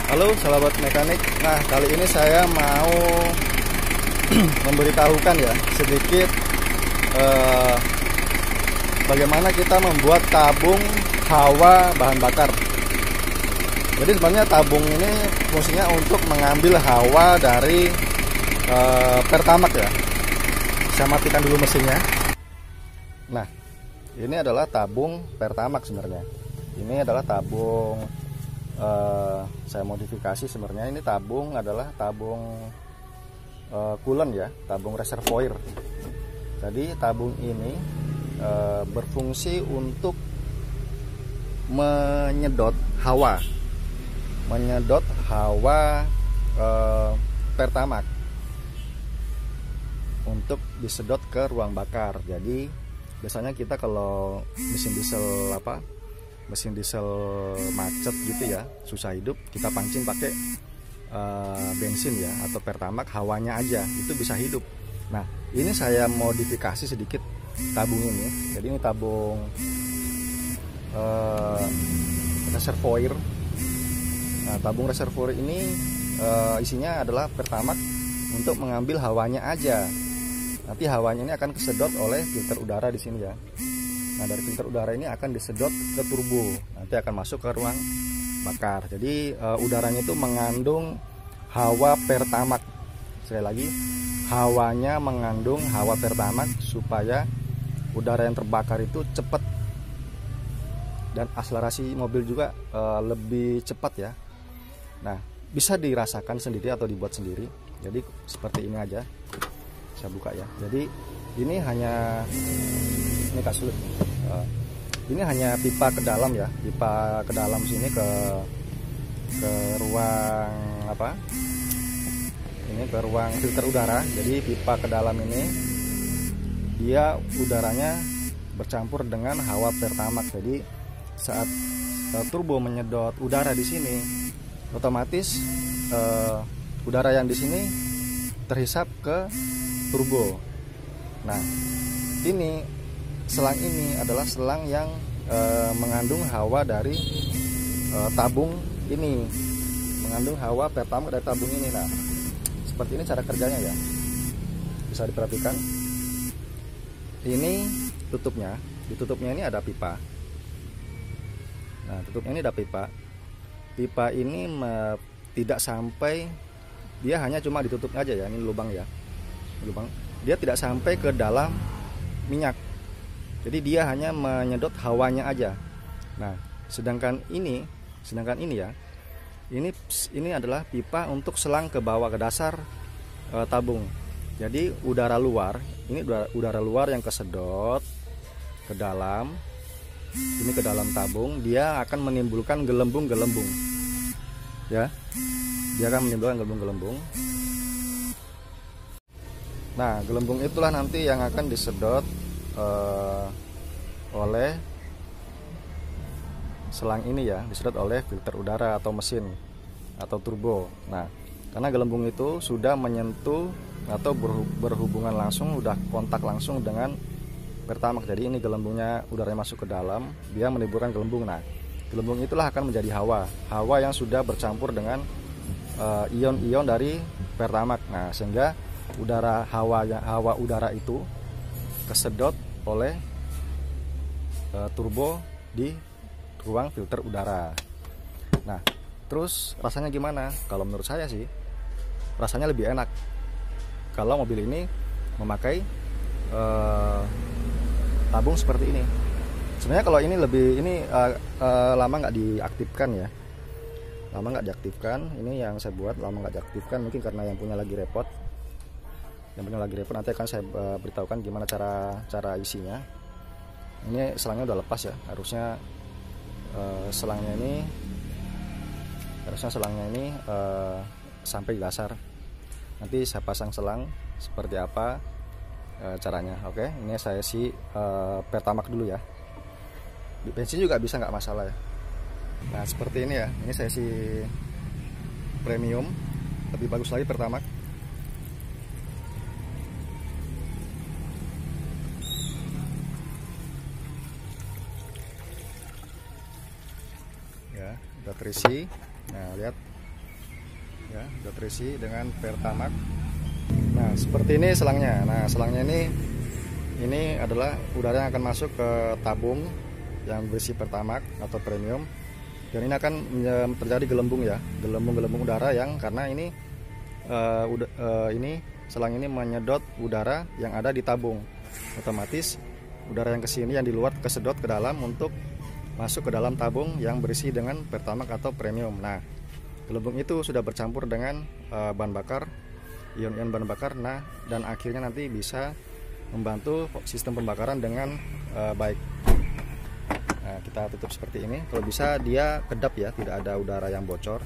Halo sahabat mekanik. Nah, kali ini saya mau memberitahukan ya sedikit bagaimana kita membuat tabung hawa bahan bakar. Jadi sebenarnya tabung ini fungsinya untuk mengambil hawa dari Pertamax ya. Saya matikan dulu mesinnya. Nah, ini adalah tabung Pertamax sebenarnya. Ini adalah tabung saya modifikasi sebenarnya. Ini tabung adalah tabung coolant ya, tabung reservoir. Jadi tabung ini berfungsi untuk menyedot hawa Pertamax untuk disedot ke ruang bakar. Jadi biasanya kita kalau mesin diesel macet gitu ya, susah hidup, kita pancing pakai bensin ya atau Pertamax, hawanya aja itu bisa hidup. Nah, ini saya modifikasi sedikit tabung ini. Jadi ini tabung reservoir. Nah, tabung reservoir ini isinya adalah Pertamax untuk mengambil hawanya aja. Nanti hawanya ini akan kesedot oleh filter udara di sini ya. Nah, dari filter udara ini akan disedot ke turbo, nanti akan masuk ke ruang bakar. Jadi udaranya itu mengandung hawa Pertamax. Sekali lagi, hawanya mengandung hawa Pertamax supaya udara yang terbakar itu cepat dan akselerasi mobil juga lebih cepat ya. Nah, bisa dirasakan sendiri atau dibuat sendiri. Jadi seperti ini aja. Saya buka ya. Jadi ini hanya sulit. Ini hanya pipa ke dalam ya, pipa ke dalam sini ke ruang ini ke ruang filter udara. Jadi pipa ke dalam ini dia udaranya bercampur dengan hawa Pertamax. Jadi saat turbo menyedot udara di sini, otomatis udara yang di sini terhisap ke turbo. Nah, ini selang ini adalah selang yang mengandung hawa dari tabung ini, mengandung hawa Pertamax dari tabung ini. Nah, seperti ini cara kerjanya ya, bisa diperhatikan. Ini tutupnya, di tutupnya ini ada pipa. Nah, tutupnya ini ada pipa. Pipa ini tidak sampai, dia hanya cuma ditutup aja ya, ini lubang ya, lubang. Dia tidak sampai ke dalam minyak. Jadi dia hanya menyedot hawanya aja. Nah, sedangkan ini ya, ini adalah pipa untuk selang ke bawah ke dasar tabung. Jadi udara luar, ini udara luar yang kesedot ke dalam, ini ke dalam tabung, dia akan menimbulkan gelembung-gelembung. Ya, dia akan menimbulkan gelembung-gelembung. Nah, gelembung itulah nanti yang akan disedot oleh selang ini ya, disedot oleh filter udara atau mesin atau turbo. Nah, karena gelembung itu sudah menyentuh atau berhubungan langsung, udah kontak langsung dengan Pertamax. Jadi ini gelembungnya, udaranya masuk ke dalam, dia menimbulkan gelembung. Nah, gelembung itulah akan menjadi hawa yang sudah bercampur dengan ion-ion dari Pertamax. Nah, sehingga hawa udara itu kesedot oleh turbo di ruang filter udara. Nah, terus rasanya gimana? Kalau menurut saya sih rasanya lebih enak kalau mobil ini memakai tabung seperti ini. Sebenarnya kalau ini lama nggak diaktifkan ya, lama nggak diaktifkan. Ini yang saya buat lama nggak diaktifkan, mungkin karena yang punya lagi repot. Nanti akan saya beritahukan gimana cara isinya. Ini selangnya udah lepas ya, harusnya selangnya ini sampai di dasar. Nanti saya pasang selang seperti apa caranya. Oke, ini saya isi Pertamax dulu ya. Di bensin juga bisa, nggak masalah ya. Nah, seperti ini ya, ini saya isi premium, lebih bagus lagi Pertamax. Ya, udah terisi. Nah, lihat ya, sudah terisi dengan Pertamax. Nah, seperti ini selangnya. Nah, selangnya ini adalah udara yang akan masuk ke tabung yang berisi Pertamax atau premium. Dan ini akan terjadi gelembung ya, gelembung udara yang karena ini selang ini menyedot udara yang ada di tabung. Otomatis udara yang kesini yang di luar kesedot ke dalam untuk masuk ke dalam tabung yang berisi dengan Pertamax atau premium. Nah, gelembung itu sudah bercampur dengan bahan bakar, ion-ion bahan bakar. Nah, dan akhirnya nanti bisa membantu sistem pembakaran dengan baik. Nah, kita tutup seperti ini. Kalau bisa dia kedap ya, tidak ada udara yang bocor.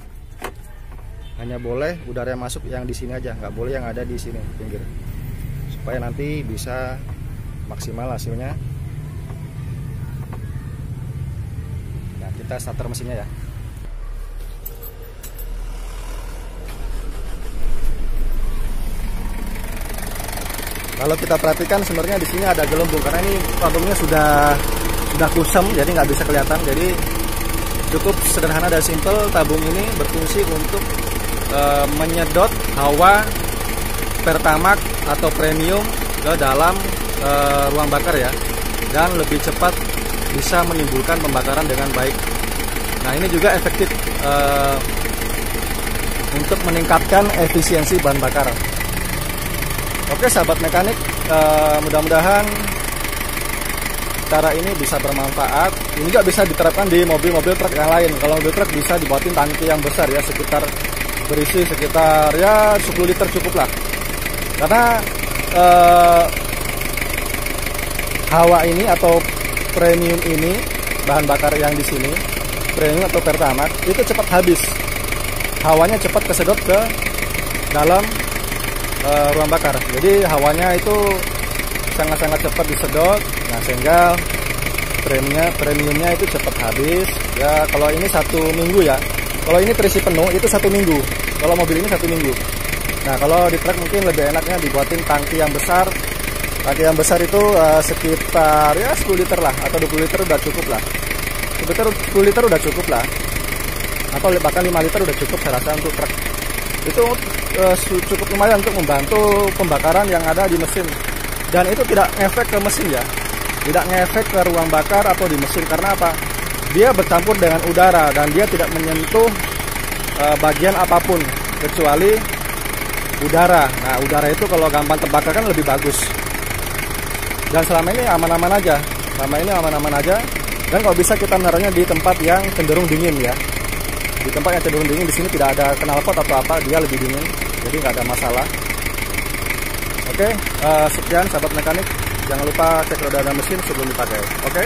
Hanya boleh udara yang masuk yang di sini aja, nggak boleh yang ada di sini pinggir. Supaya nanti bisa maksimal hasilnya. Nah, kita starter mesinnya ya. Kalau kita perhatikan sebenarnya di sini ada gelembung karena ini tabungnya sudah kusam, jadi nggak bisa kelihatan. Jadi cukup sederhana dan simple. Tabung ini berfungsi untuk menyedot hawa Pertamax atau premium ke dalam ruang bakar ya, dan lebih cepat bisa menimbulkan pembakaran dengan baik. Nah, ini juga efektif untuk meningkatkan efisiensi bahan bakar. Oke sahabat mekanik, mudah-mudahan cara ini bisa bermanfaat. Ini juga bisa diterapkan di mobil-mobil truk yang lain. Kalau mobil truk bisa dibuatin tangki yang besar ya, berisi sekitar ya 10 liter cukup lah. Karena hawa ini atau premium ini, bahan bakar yang di sini premium atau Pertamax itu cepat habis. Hawanya cepat kesedot ke dalam ruang bakar. Jadi hawanya itu sangat-sangat cepat disedot. Nah, sehingga premiumnya itu cepat habis. Ya, kalau ini 1 minggu ya. Kalau ini terisi penuh itu 1 minggu. Kalau mobil ini 1 minggu. Nah, kalau di truk mungkin lebih enaknya dibuatin tangki yang besar. Tangki yang besar itu sekitar ya 10 liter lah, atau 20 liter udah cukup lah. 10 liter udah cukup lah. Atau bahkan 5 liter udah cukup saya rasa untuk truk. Itu cukup lumayan untuk membantu pembakaran yang ada di mesin. Dan itu tidak ngefek ke mesin ya. Tidak ngefek ke ruang bakar atau di mesin. Karena apa? Dia bercampur dengan udara dan dia tidak menyentuh bagian apapun kecuali udara. Nah, udara itu kalau gampang terbakar kan lebih bagus. Dan selama ini aman-aman aja. Selama ini aman-aman aja. Dan kalau bisa kita menaruhnya di tempat yang cenderung dingin ya. Di tempat yang cenderung dingin, di sini tidak ada knalpot atau apa, dia lebih dingin. Jadi nggak ada masalah. Oke, sekian sahabat mekanik. Jangan lupa cek roda dan mesin sebelum dipakai. Oke.